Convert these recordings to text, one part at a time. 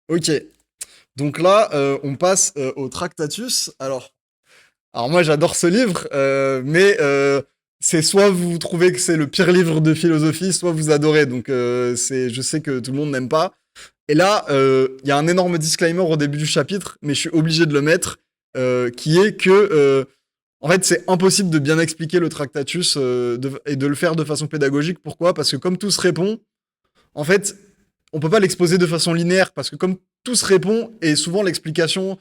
Ok. Donc là, on passe au Tractatus. Alors moi, j'adore ce livre, mais c'est soit vous trouvez que c'est le pire livre de philosophie, soit vous adorez. Donc je sais que tout le monde n'aime pas. Et là, il y a un énorme disclaimer au début du chapitre, mais je suis obligé de le mettre, qui est que en fait, c'est impossible de bien expliquer le Tractatus et de le faire de façon pédagogique. Pourquoi? Parce que comme tout se répond, en fait, on peut pas l'exposer de façon linéaire parce que comme tout se répond et souvent l'explication,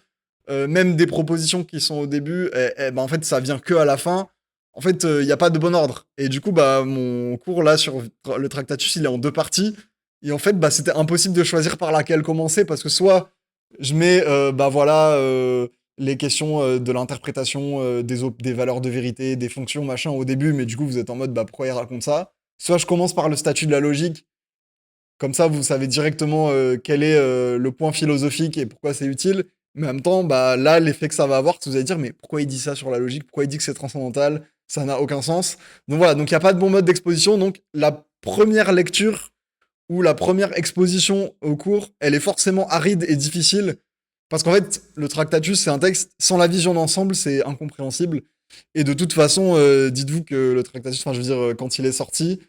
même des propositions qui sont au début, ben, en fait, ça vient que à la fin. En fait, il n'y a pas de bon ordre. Et du coup, bah, mon cours là sur le Tractatus, il est en deux parties. Et en fait, bah, c'était impossible de choisir par laquelle commencer parce que soit je mets, bah voilà, les questions de l'interprétation des valeurs de vérité, des fonctions, machin au début, mais du coup, vous êtes en mode, bah pourquoi il raconte ça? Soit je commence par le statut de la logique, comme ça, vous savez directement quel est le point philosophique et pourquoi c'est utile. Mais en même temps, bah, là, l'effet que ça va avoir, c'est que vous allez dire, mais pourquoi il dit ça sur la logique? Pourquoi il dit que c'est transcendantal? Ça n'a aucun sens. Donc voilà, donc il n'y a pas de bon mode d'exposition. Donc la première lecture ou la première exposition au cours, elle est forcément aride et difficile. Parce qu'en fait, le Tractatus, c'est un texte, sans la vision d'ensemble, c'est incompréhensible. Et de toute façon, dites-vous que le Tractatus, enfin, je veux dire, quand il est sorti,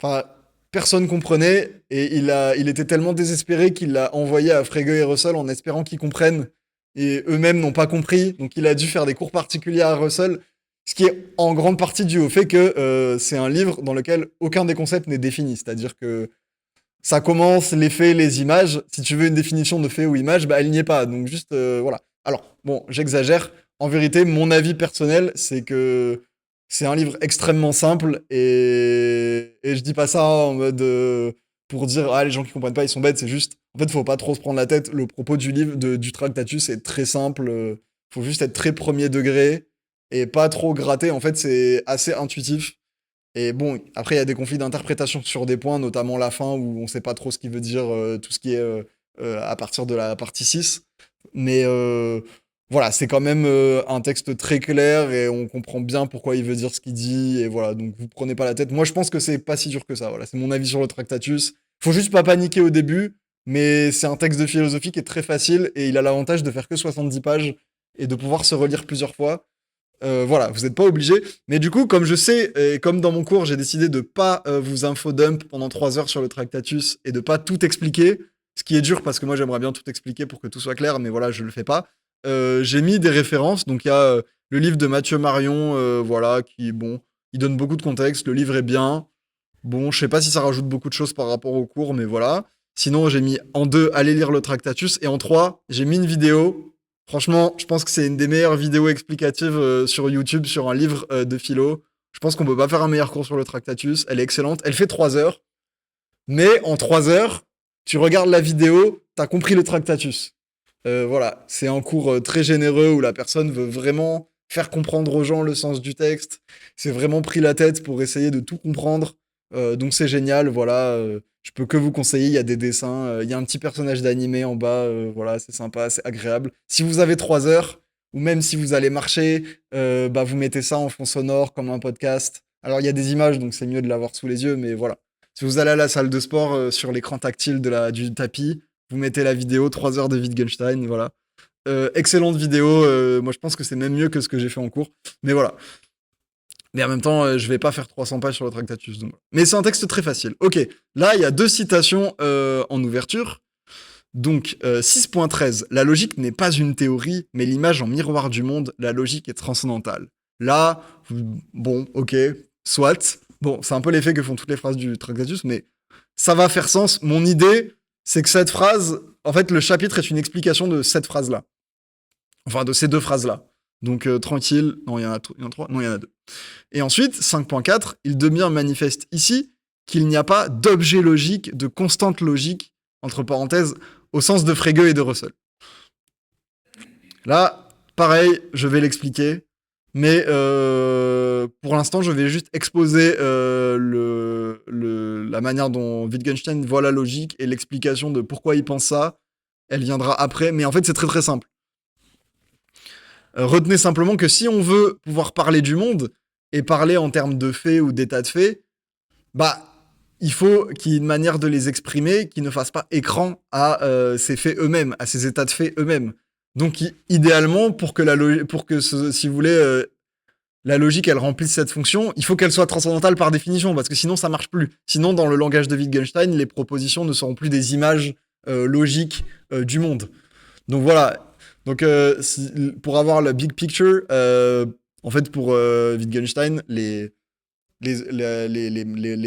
enfin, personne comprenait et il était tellement désespéré qu'il l'a envoyé à Frege et Russell en espérant qu'ils comprennent. Et eux-mêmes n'ont pas compris, donc il a dû faire des cours particuliers à Russell, ce qui est en grande partie dû au fait que c'est un livre dans lequel aucun des concepts n'est défini. C'est-à-dire que ça commence, les faits, les images. Si tu veux une définition de fait ou image, bah elle n'y est pas. Donc juste, voilà. Alors, bon, j'exagère. En vérité, mon avis personnel, c'est que c'est un livre extrêmement simple et je dis pas ça en mode pour dire ah les gens qui comprennent pas ils sont bêtes. C'est juste, en fait, faut pas trop se prendre la tête. Le propos du livre du Tractatus est très simple. Faut juste être très premier degré et pas trop gratter. En fait, c'est assez intuitif. Et bon, après, il y a des conflits d'interprétation sur des points, notamment la fin, où on sait pas trop ce qu'il veut dire, tout ce qui est à partir de la partie 6. Mais voilà, c'est quand même un texte très clair et on comprend bien pourquoi il veut dire ce qu'il dit. Et voilà, donc vous prenez pas la tête. Moi, je pense que c'est pas si dur que ça. Voilà, c'est mon avis sur le Tractatus. Faut juste pas paniquer au début, mais c'est un texte de philosophie qui est très facile et il a l'avantage de faire que 70 pages et de pouvoir se relire plusieurs fois. Voilà, vous n'êtes pas obligé. Mais du coup, comme je sais, et comme dans mon cours, j'ai décidé de pas vous infodump pendant 3 heures sur le Tractatus et de pas tout expliquer, ce qui est dur parce que moi j'aimerais bien tout expliquer pour que tout soit clair, mais voilà, je le fais pas. J'ai mis des références, donc il y a le livre de Mathieu Marion, voilà, qui, bon, il donne beaucoup de contexte, le livre est bien. Bon, je sais pas si ça rajoute beaucoup de choses par rapport au cours, mais voilà. Sinon, j'ai mis en 2, allez lire le Tractatus, et en 3, j'ai mis une vidéo. Franchement, je pense que c'est une des meilleures vidéos explicatives sur YouTube sur un livre de philo. Je pense qu'on peut pas faire un meilleur cours sur le Tractatus. Elle est excellente. Elle fait 3 heures, mais en 3 heures, tu regardes la vidéo, t'as compris le Tractatus. Voilà, c'est un cours très généreux où la personne veut vraiment faire comprendre aux gens le sens du texte. C'est vraiment pris la tête pour essayer de tout comprendre. Donc c'est génial, voilà. Je peux que vous conseiller, il y a des dessins, il y a un petit personnage d'animé en bas, voilà, c'est sympa, c'est agréable. Si vous avez 3 heures, ou même si vous allez marcher, bah vous mettez ça en fond sonore comme un podcast. Alors il y a des images, donc c'est mieux de l'avoir sous les yeux, mais voilà. Si vous allez à la salle de sport sur l'écran tactile du tapis, vous mettez la vidéo 3 heures de Wittgenstein, voilà. Excellente vidéo, moi je pense que c'est même mieux que ce que j'ai fait en cours. Mais voilà. Mais en même temps, je vais pas faire 300 pages sur le Tractatus. Donc voilà. Mais c'est un texte très facile. Ok, là il y a deux citations en ouverture. Donc 6.13, la logique n'est pas une théorie, mais l'image en miroir du monde, la logique est transcendantale. Là, bon, ok, soit. Bon, c'est un peu l'effet que font toutes les phrases du Tractatus, mais ça va faire sens. Mon idée, c'est que cette phrase, en fait, le chapitre est une explication de cette phrase-là. Enfin, de ces deux phrases-là. Donc, tranquille. Non, il y en a trois. Non, il y en a deux. Et ensuite, 5.4, il devient manifeste ici qu'il n'y a pas d'objet logique, de constante logique, entre parenthèses, au sens de Frege et de Russell. Là, pareil, je vais l'expliquer. Mais pour l'instant, je vais juste exposer la manière dont Wittgenstein voit la logique et l'explication de pourquoi il pense ça. Elle viendra après. Mais en fait, c'est très très simple. Retenez simplement que si on veut pouvoir parler du monde et parler en termes de faits ou d'état de fait, bah, il faut qu'il y ait une manière de les exprimer qui ne fasse pas écran à ces faits eux-mêmes, à ces états de faits eux-mêmes. Donc, idéalement, pour que, si vous voulez, la logique, elle remplisse cette fonction, il faut qu'elle soit transcendantale par définition, parce que sinon, ça marche plus. Sinon, dans le langage de Wittgenstein, les propositions ne seront plus des images logiques du monde. Donc voilà. Donc, pour avoir la big picture, en fait, pour Wittgenstein, les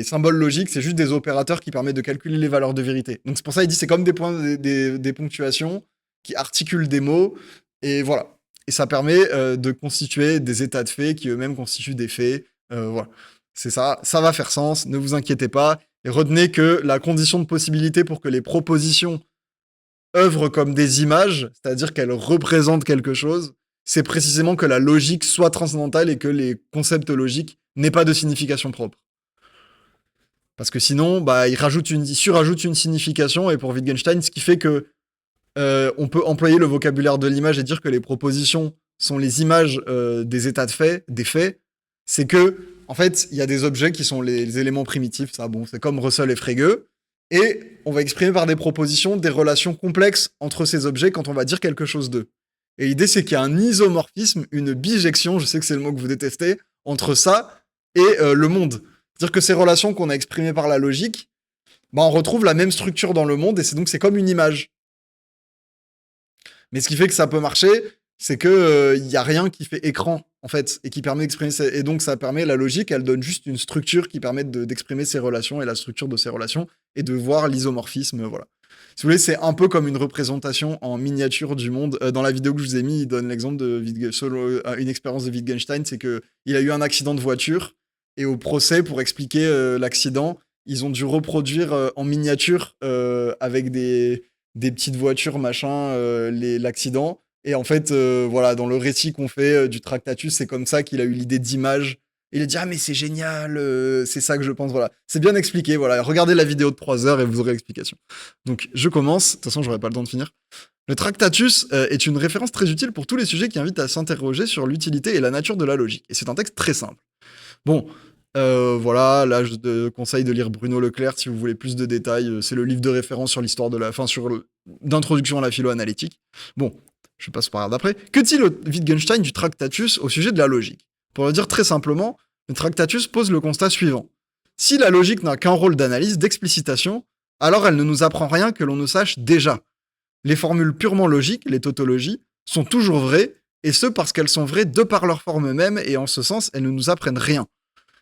symboles logiques, c'est juste des opérateurs qui permettent de calculer les valeurs de vérité. Donc c'est pour ça qu'il dit c'est comme des points, des ponctuations qui articulent des mots, et voilà. Et ça permet de constituer des états de faits qui eux-mêmes constituent des faits. Voilà. C'est ça, ça va faire sens, ne vous inquiétez pas. Et retenez que la condition de possibilité pour que les propositions œuvrent comme des images, c'est-à-dire qu'elles représentent quelque chose, c'est précisément que la logique soit transcendantale et que les concepts logiques n'aient pas de signification propre. Parce que sinon, bah, il surajoute une signification, et pour Wittgenstein, ce qui fait que on peut employer le vocabulaire de l'image et dire que les propositions sont les images des états de fait, des faits, c'est que, en fait, il y a des objets qui sont les éléments primitifs, ça, bon, c'est comme Russell et Frege, et on va exprimer par des propositions des relations complexes entre ces objets quand on va dire quelque chose d'eux. Et l'idée, c'est qu'il y a un isomorphisme, une bijection, je sais que c'est le mot que vous détestez, entre ça et le monde. C'est-à-dire que ces relations qu'on a exprimées par la logique, bah, on retrouve la même structure dans le monde, et c'est comme une image. Mais ce qui fait que ça peut marcher, c'est que y a rien qui fait écran, en fait, et qui permet d'exprimer. Et donc, ça permet, la logique, elle donne juste une structure qui permet d'exprimer ces relations et la structure de ces relations, et de voir l'isomorphisme, voilà. Si vous voulez, c'est un peu comme une représentation en miniature du monde. Dans la vidéo que je vous ai mis, il donne l'exemple de une expérience de Wittgenstein, c'est qu'il a eu un accident de voiture, et au procès, pour expliquer l'accident, ils ont dû reproduire en miniature avec des petites voitures, machin, l'accident. Et en fait, voilà, dans le récit qu'on fait du Tractatus, c'est comme ça qu'il a eu l'idée d'image. Il a dit, ah, mais c'est génial, c'est ça que je pense, voilà. C'est bien expliqué, voilà. Regardez la vidéo de 3 heures et vous aurez l'explication. Donc, je commence. De toute façon, j'aurai pas le temps de finir. Le Tractatus est une référence très utile pour tous les sujets qui invitent à s'interroger sur l'utilité et la nature de la logique. Et c'est un texte très simple. Bon, voilà, là, je te conseille de lire Bruno Leclerc si vous voulez plus de détails. C'est le livre de référence sur l'histoire de d'introduction à la philo-analytique. Bon, je passe par d'après. Que dit le Wittgenstein du Tractatus au sujet de la logique? Pour le dire très simplement, le Tractatus pose le constat suivant. Si la logique n'a qu'un rôle d'analyse, d'explicitation, alors elle ne nous apprend rien que l'on ne sache déjà. Les formules purement logiques, les tautologies, sont toujours vraies, et ce parce qu'elles sont vraies de par leur forme même, et en ce sens, elles ne nous apprennent rien.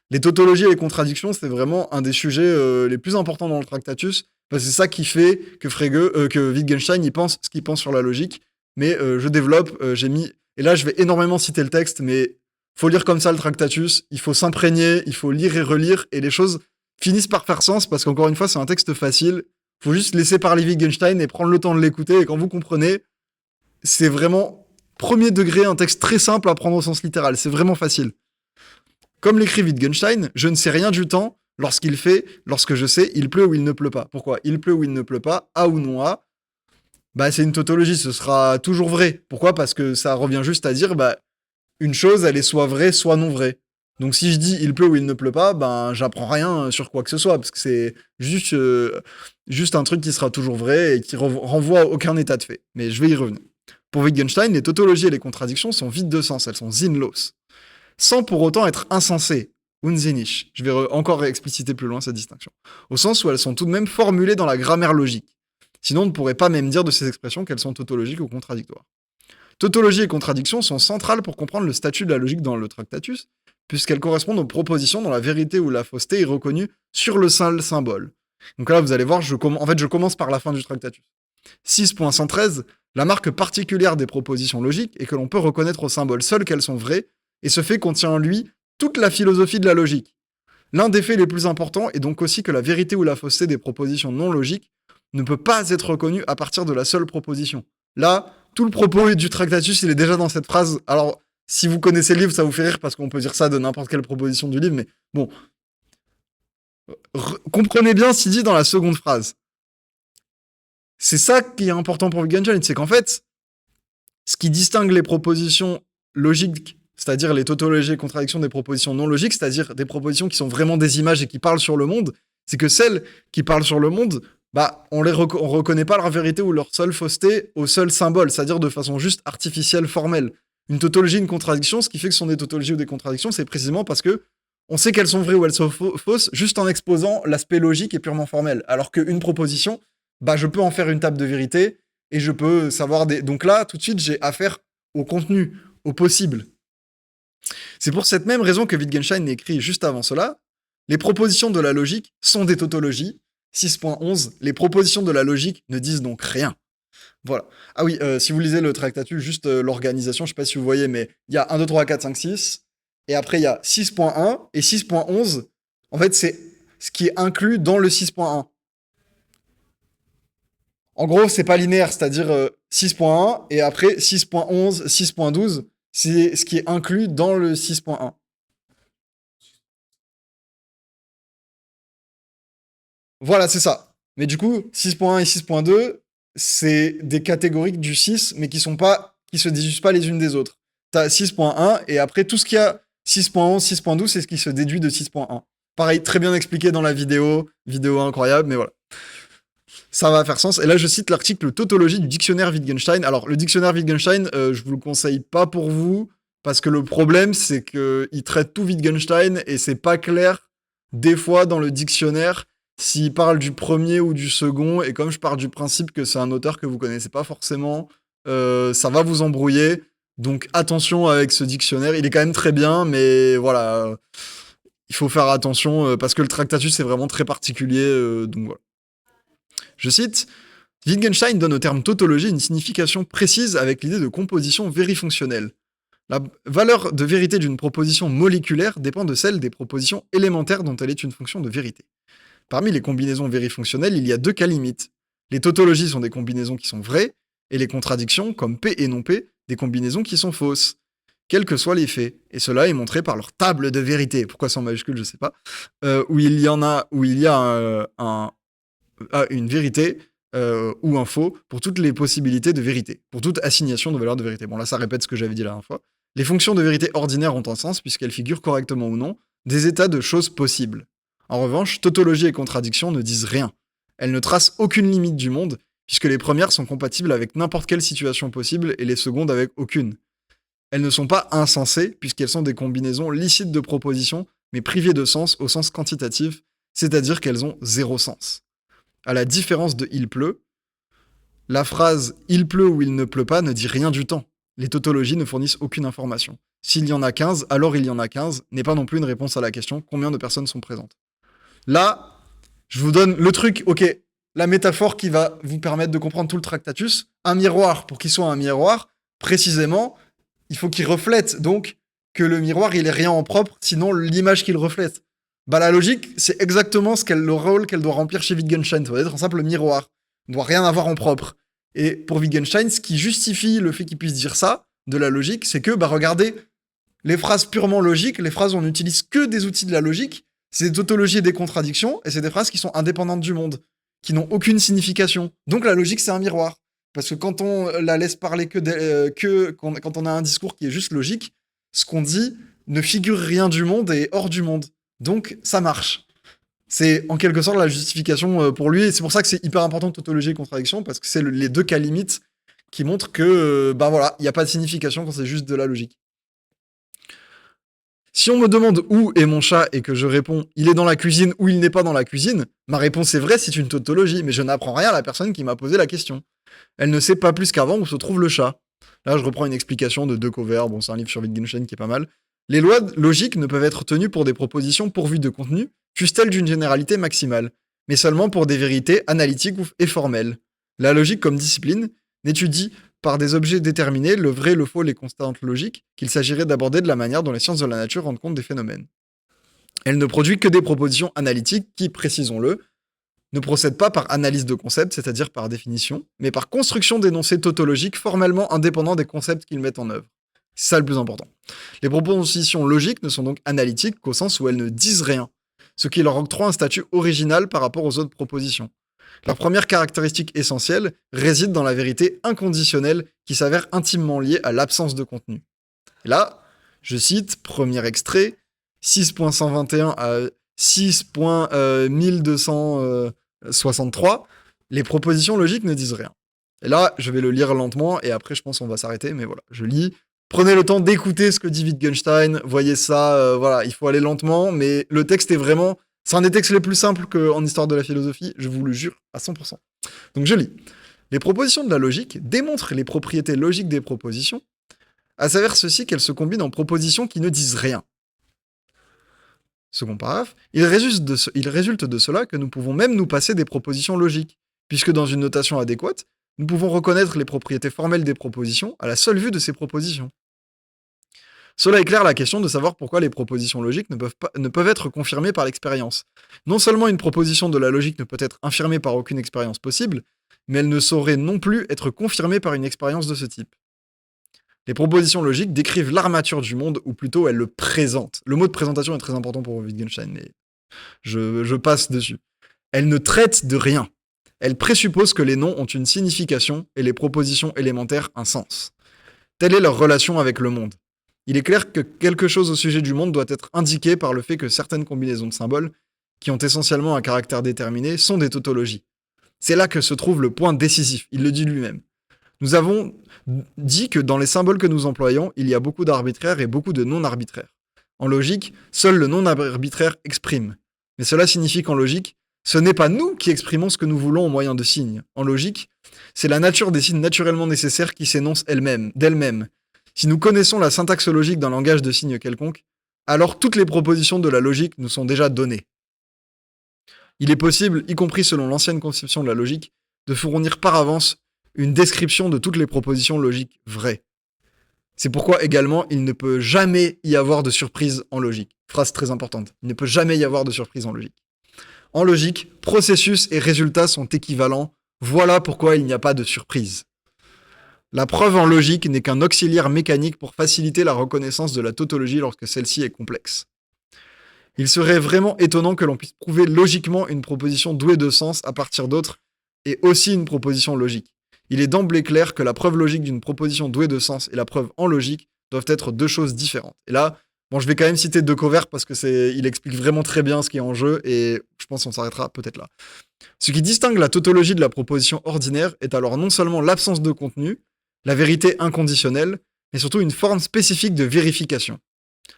Les tautologies et les contradictions, c'est vraiment un des sujets les plus importants dans le Tractatus, parce que c'est ça qui fait que Wittgenstein il pense ce qu'il pense sur la logique. Mais je développe, j'ai mis... Et là, je vais énormément citer le texte, mais faut lire comme ça le Tractatus, il faut s'imprégner, il faut lire et relire, et les choses finissent par faire sens, parce qu'encore une fois, c'est un texte facile. Faut juste laisser parler Wittgenstein et prendre le temps de l'écouter, et quand vous comprenez, c'est vraiment premier degré, un texte très simple à prendre au sens littéral, c'est vraiment facile. Comme l'écrit Wittgenstein, je ne sais rien du temps lorsque je sais, il pleut ou il ne pleut pas. Pourquoi? Il pleut ou il ne pleut pas, A ou non A, bah c'est une tautologie, ce sera toujours vrai. Pourquoi? Parce que ça revient juste à dire, bah, une chose, elle est soit vraie, soit non vraie. Donc si je dis il pleut ou il ne pleut pas, ben j'apprends rien sur quoi que ce soit, parce que c'est juste un truc qui sera toujours vrai et qui renvoie à aucun état de fait. Mais je vais y revenir. Pour Wittgenstein, les tautologies et les contradictions sont vides de sens, elles sont sinnlos, sans pour autant être insensées, unsinnig. Je vais encore expliciter plus loin cette distinction. Au sens où elles sont tout de même formulées dans la grammaire logique. Sinon, on ne pourrait pas même dire de ces expressions qu'elles sont tautologiques ou contradictoires. Tautologie et contradiction sont centrales pour comprendre le statut de la logique dans le Tractatus, puisqu'elles correspondent aux propositions dont la vérité ou la fausseté est reconnue sur le seul symbole. Donc là, vous allez voir, je commence par la fin du Tractatus. 6.113, la marque particulière des propositions logiques est que l'on peut reconnaître au symbole seul qu'elles sont vraies, et ce fait contient en lui toute la philosophie de la logique. L'un des faits les plus importants est donc aussi que la vérité ou la fausseté des propositions non logiques ne peut pas être reconnue à partir de la seule proposition. Là, tout le propos du Tractatus, il est déjà dans cette phrase. Alors, si vous connaissez le livre, ça vous fait rire parce qu'on peut dire ça de n'importe quelle proposition du livre, mais bon. Comprenez bien ce qu'il dit dans la seconde phrase. C'est ça qui est important pour Wittgenstein, c'est qu'en fait, ce qui distingue les propositions logiques, c'est-à-dire les tautologies et contradictions des propositions non logiques, c'est-à-dire des propositions qui sont vraiment des images et qui parlent sur le monde, C'est que celles qui parlent sur le monde, bah, on reconnaît pas leur vérité ou leur seule fausseté au seul symbole, c'est-à-dire de façon juste artificielle, formelle. Une tautologie, une contradiction, ce qui fait que ce sont des tautologies ou des contradictions, c'est précisément parce que on sait qu'elles sont vraies ou elles sont fausses juste en exposant l'aspect logique et purement formel. Alors qu'une proposition, bah, je peux en faire une table de vérité et je peux savoir des... Donc là, tout de suite, j'ai affaire au contenu, au possible. C'est pour cette même raison que Wittgenstein écrit juste avant cela, les propositions de la logique sont des tautologies. 6.11, les propositions de la logique ne disent donc rien. Voilà. Ah oui, si vous lisez le Tractatus, juste l'organisation, je sais pas si vous voyez, mais il y a 1, 2, 3, 4, 5, 6, et après il y a 6.1, et 6.11, en fait, c'est ce qui est inclus dans le 6.1. En gros, c'est pas linéaire, c'est-à-dire 6.1, et après 6.11, 6.12, c'est ce qui est inclus dans le 6.1. Voilà, c'est ça. Mais du coup, 6.1 et 6.2, c'est des catégories du 6, mais qui se disusent pas les unes des autres. T'as 6.1, et après, tout ce qu'il y a 6.11, 6.12, c'est ce qui se déduit de 6.1. Pareil, très bien expliqué dans la vidéo incroyable, mais voilà. Ça va faire sens. Et là, je cite l'article Tautologie du dictionnaire Wittgenstein. Alors, le dictionnaire Wittgenstein, je vous le conseille pas pour vous, parce que le problème, c'est qu'il traite tout Wittgenstein, et c'est pas clair, des fois, dans le dictionnaire, s'il parle du premier ou du second, et comme je pars du principe que c'est un auteur que vous connaissez pas forcément, ça va vous embrouiller. Donc attention avec ce dictionnaire. Il est quand même très bien, mais voilà, il faut faire attention, parce que le Tractatus est vraiment très particulier, donc voilà. Je cite, Wittgenstein donne au terme tautologie une signification précise avec l'idée de composition vérifonctionnelle. La valeur de vérité d'une proposition moléculaire dépend de celle des propositions élémentaires dont elle est une fonction de vérité. Parmi les combinaisons vérifonctionnelles, il y a deux cas limites. Les tautologies sont des combinaisons qui sont vraies, et les contradictions, comme P et non P, des combinaisons qui sont fausses, quels que soient les faits. Et cela est montré par leur table de vérité. Pourquoi c'est en majuscule, je sais pas. Où il y a une vérité ou un faux pour toutes les possibilités de vérité, pour toute assignation de valeur de vérité. Bon, là, ça répète ce que j'avais dit la dernière fois. Les fonctions de vérité ordinaires ont un sens puisqu'elles figurent correctement ou non des états de choses possibles. En revanche, tautologie et contradiction ne disent rien. Elles ne tracent aucune limite du monde, puisque les premières sont compatibles avec n'importe quelle situation possible et les secondes avec aucune. Elles ne sont pas insensées, puisqu'elles sont des combinaisons licites de propositions, mais privées de sens au sens quantitatif, c'est-à-dire qu'elles ont zéro sens. À la différence de il pleut, la phrase il pleut ou il ne pleut pas ne dit rien du temps. Les tautologies ne fournissent aucune information. S'il y en a 15, alors il y en a 15 n'est pas non plus une réponse à la question combien de personnes sont présentes. Là, je vous donne le truc, ok, la métaphore qui va vous permettre de comprendre tout le Tractatus. Un miroir, pour qu'il soit un miroir, précisément, il faut qu'il reflète donc que le miroir, il est rien en propre, sinon l'image qu'il reflète. Bah la logique, c'est exactement le rôle qu'elle doit remplir chez Wittgenstein. Ça doit être un simple miroir. Elle ne doit rien avoir en propre. Et pour Wittgenstein, ce qui justifie le fait qu'il puisse dire ça, de la logique, c'est que, bah regardez, les phrases purement logiques, les phrases où on n'utilise que des outils de la logique, c'est des tautologies et des contradictions, et c'est des phrases qui sont indépendantes du monde, qui n'ont aucune signification. Donc la logique, c'est un miroir. Parce que quand on la laisse parler quand on a un discours qui est juste logique, ce qu'on dit ne figure rien du monde et est hors du monde. Donc ça marche. C'est en quelque sorte la justification pour lui, et c'est pour ça que c'est hyper important tautologie et contradiction, parce que c'est les deux cas limites qui montrent que, bah voilà, il n'y a pas de signification quand c'est juste de la logique. Si on me demande où est mon chat et que je réponds il est dans la cuisine ou il n'est pas dans la cuisine, ma réponse est vraie, c'est une tautologie, mais je n'apprends rien à la personne qui m'a posé la question. Elle ne sait pas plus qu'avant où se trouve le chat. Là, je reprends une explication de De Cauver, bon, c'est un livre sur Wittgenstein qui est pas mal. Les lois logiques ne peuvent être tenues pour des propositions pourvues de contenu, fussent-elles d'une généralité maximale, mais seulement pour des vérités analytiques et formelles. La logique comme discipline n'étudie par des objets déterminés, le vrai, le faux, les constantes logiques, qu'il s'agirait d'aborder de la manière dont les sciences de la nature rendent compte des phénomènes. Elle ne produit que des propositions analytiques qui, précisons-le, ne procèdent pas par analyse de concepts, c'est-à-dire par définition, mais par construction d'énoncés tautologiques formellement indépendants des concepts qu'ils mettent en œuvre. C'est ça le plus important. Les propositions logiques ne sont donc analytiques qu'au sens où elles ne disent rien, ce qui leur octroie un statut original par rapport aux autres propositions. Leur première caractéristique essentielle réside dans la vérité inconditionnelle qui s'avère intimement liée à l'absence de contenu. Et là, je cite, premier extrait, 6.121 à 6.1263, les propositions logiques ne disent rien. Et là, je vais le lire lentement, et après, je pense qu'on va s'arrêter, mais voilà, je lis. Prenez le temps d'écouter ce que dit Wittgenstein, voyez ça, voilà, il faut aller lentement, mais le texte est vraiment... C'est un des textes les plus simples qu'en histoire de la philosophie, je vous le jure, à 100%. Donc je lis. Les propositions de la logique démontrent les propriétés logiques des propositions, à savoir ceci qu'elles se combinent en propositions qui ne disent rien. Second paragraphe, il résulte de cela que nous pouvons même nous passer des propositions logiques, puisque dans une notation adéquate, nous pouvons reconnaître les propriétés formelles des propositions à la seule vue de ces propositions. Cela éclaire la question de savoir pourquoi les propositions logiques ne peuvent être confirmées par l'expérience. Non seulement une proposition de la logique ne peut être infirmée par aucune expérience possible, mais elle ne saurait non plus être confirmée par une expérience de ce type. Les propositions logiques décrivent l'armature du monde, ou plutôt elles le présentent. Le mot de présentation est très important pour Wittgenstein, mais je passe dessus. Elles ne traitent de rien. Elles présupposent que les noms ont une signification et les propositions élémentaires un sens. Telle est leur relation avec le monde. Il est clair que quelque chose au sujet du monde doit être indiqué par le fait que certaines combinaisons de symboles, qui ont essentiellement un caractère déterminé, sont des tautologies. C'est là que se trouve le point décisif, il le dit lui-même. Nous avons dit que dans les symboles que nous employons, il y a beaucoup d'arbitraires et beaucoup de non-arbitraires. En logique, seul le non-arbitraire exprime. Mais cela signifie qu'en logique, ce n'est pas nous qui exprimons ce que nous voulons au moyen de signes. En logique, c'est la nature des signes naturellement nécessaires qui s'énonce d'elle-même. Si nous connaissons la syntaxe logique d'un langage de signes quelconque, alors toutes les propositions de la logique nous sont déjà données. Il est possible, y compris selon l'ancienne conception de la logique, de fournir par avance une description de toutes les propositions logiques vraies. C'est pourquoi également il ne peut jamais y avoir de surprise en logique. Phrase très importante. Il ne peut jamais y avoir de surprise en logique. En logique, processus et résultats sont équivalents. Voilà pourquoi il n'y a pas de surprise. La preuve en logique n'est qu'un auxiliaire mécanique pour faciliter la reconnaissance de la tautologie lorsque celle-ci est complexe. Il serait vraiment étonnant que l'on puisse prouver logiquement une proposition douée de sens à partir d'autres, et aussi une proposition logique. Il est d'emblée clair que la preuve logique d'une proposition douée de sens et la preuve en logique doivent être deux choses différentes. Et là, bon, je vais quand même citer De Cauwert parce il explique vraiment très bien ce qui est en jeu, et je pense qu'on s'arrêtera peut-être là. Ce qui distingue la tautologie de la proposition ordinaire est alors non seulement l'absence de contenu, la vérité inconditionnelle, mais surtout une forme spécifique de vérification.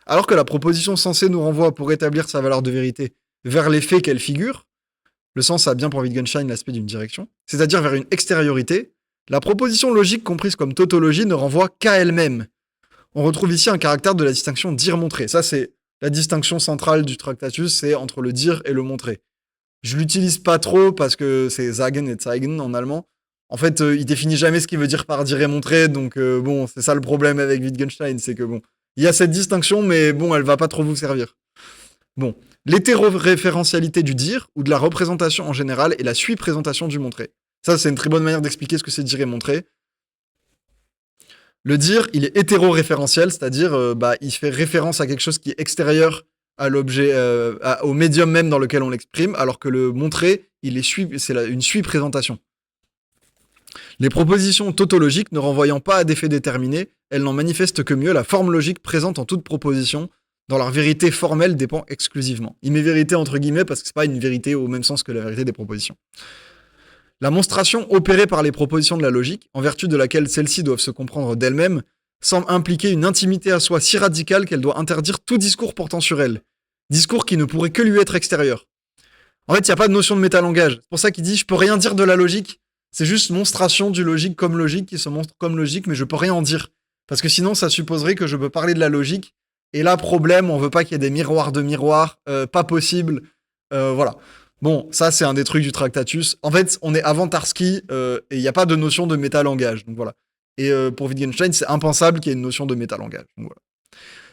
Alors que la proposition censée nous renvoie pour établir sa valeur de vérité vers les faits qu'elle figure, le sens a bien pour Wittgenstein l'aspect d'une direction, c'est-à-dire vers une extériorité, la proposition logique comprise comme tautologie ne renvoie qu'à elle-même. On retrouve ici un caractère de la distinction dire-montrer. Ça, c'est la distinction centrale du Tractatus, c'est entre le dire et le montrer. Je l'utilise pas trop parce que c'est sagen et zeigen en allemand. En fait, il définit jamais ce qu'il veut dire par dire et montrer, donc bon, c'est ça le problème avec Wittgenstein, c'est que bon, il y a cette distinction, mais bon, elle va pas trop vous servir. Bon, l'hétéroréférentialité du dire, ou de la représentation en général, est la suiprésentation du montrer. Ça, c'est une très bonne manière d'expliquer ce que c'est dire et montrer. Le dire, il est hétéroréférentiel, c'est-à-dire, il fait référence à quelque chose qui est extérieur à l'objet, au médium même dans lequel on l'exprime, alors que le montrer, c'est une suiprésentation. Les propositions tautologiques ne renvoyant pas à des faits déterminés, elles n'en manifestent que mieux la forme logique présente en toute proposition, dont leur vérité formelle dépend exclusivement. Il met vérité entre guillemets parce que c'est pas une vérité au même sens que la vérité des propositions. La monstration opérée par les propositions de la logique, en vertu de laquelle celles-ci doivent se comprendre d'elles-mêmes, semble impliquer une intimité à soi si radicale qu'elle doit interdire tout discours portant sur elle. Discours qui ne pourrait que lui être extérieur. En fait, il n'y a pas de notion de métalangage. C'est pour ça qu'il dit « je peux rien dire de la logique ». C'est juste monstration du logique qui se montre comme logique, mais je peux rien en dire. Parce que sinon, ça supposerait que je peux parler de la logique. Et là, problème, on veut pas qu'il y ait des miroirs de miroirs. Pas possible. Voilà. Bon, ça, c'est un des trucs du Tractatus. En fait, on est avant Tarski, et il n'y a pas de notion de métalangage. Donc voilà. Et pour Wittgenstein, c'est impensable qu'il y ait une notion de métalangage. Donc voilà.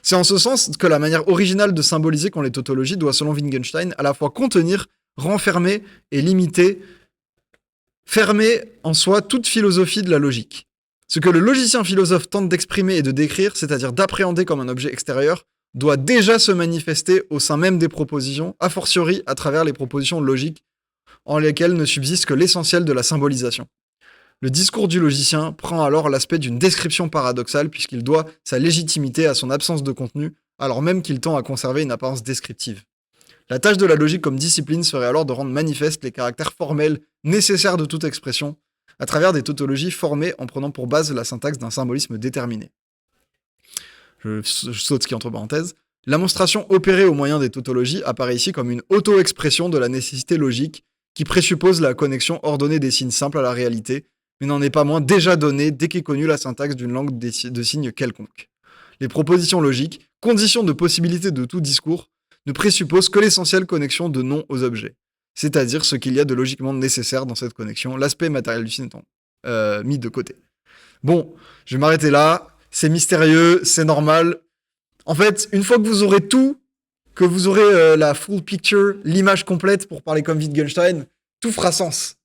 C'est en ce sens que la manière originale de symboliser qu'ont les tautologies doit, selon Wittgenstein, à la fois contenir, renfermer et limiter, fermer en soi toute philosophie de la logique. Ce que le logicien philosophe tente d'exprimer et de décrire, c'est-à-dire d'appréhender comme un objet extérieur, doit déjà se manifester au sein même des propositions, a fortiori à travers les propositions logiques, en lesquelles ne subsiste que l'essentiel de la symbolisation. Le discours du logicien prend alors l'aspect d'une description paradoxale puisqu'il doit sa légitimité à son absence de contenu, alors même qu'il tend à conserver une apparence descriptive. La tâche de la logique comme discipline serait alors de rendre manifestes les caractères formels nécessaires de toute expression à travers des tautologies formées en prenant pour base la syntaxe d'un symbolisme déterminé. Je saute ce qui est entre parenthèses. La monstration opérée au moyen des tautologies apparaît ici comme une auto-expression de la nécessité logique qui présuppose la connexion ordonnée des signes simples à la réalité, mais n'en est pas moins déjà donnée dès qu'est connue la syntaxe d'une langue de signes quelconque. Les propositions logiques, conditions de possibilité de tout discours, ne présupposent que l'essentielle connexion de noms aux objets, c'est-à-dire ce qu'il y a de logiquement nécessaire dans cette connexion, l'aspect matériel du signe étant mis de côté. Bon, je vais m'arrêter là, c'est mystérieux, c'est normal. En fait, une fois que vous aurez tout, que vous aurez la full picture, l'image complète pour parler comme Wittgenstein, tout fera sens.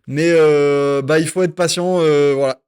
Mais il faut être patient, voilà.